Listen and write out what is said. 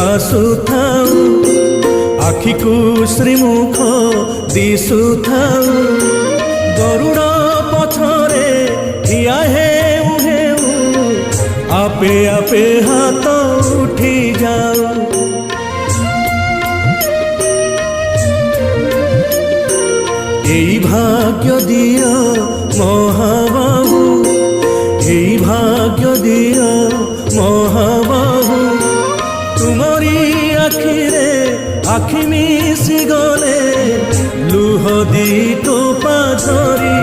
ଆସୁଥାଉ ଆଖିକୁ ଶ୍ରୀମୁଖ ଦିଶୁଥାଉ ଗରୁଡ଼ ପଛରେ ଠିଆ ହେଉ ହେଉ ଆପେ ଆପେ ହାତ ଉଠି ଯାଉ। এই ভাগ্য দিও মহাবাহু, এই ভাগ্য দিও মহাবাহু, তুমরি আখিরে আখি মিশি গলে লুহ দি টোপা ধরি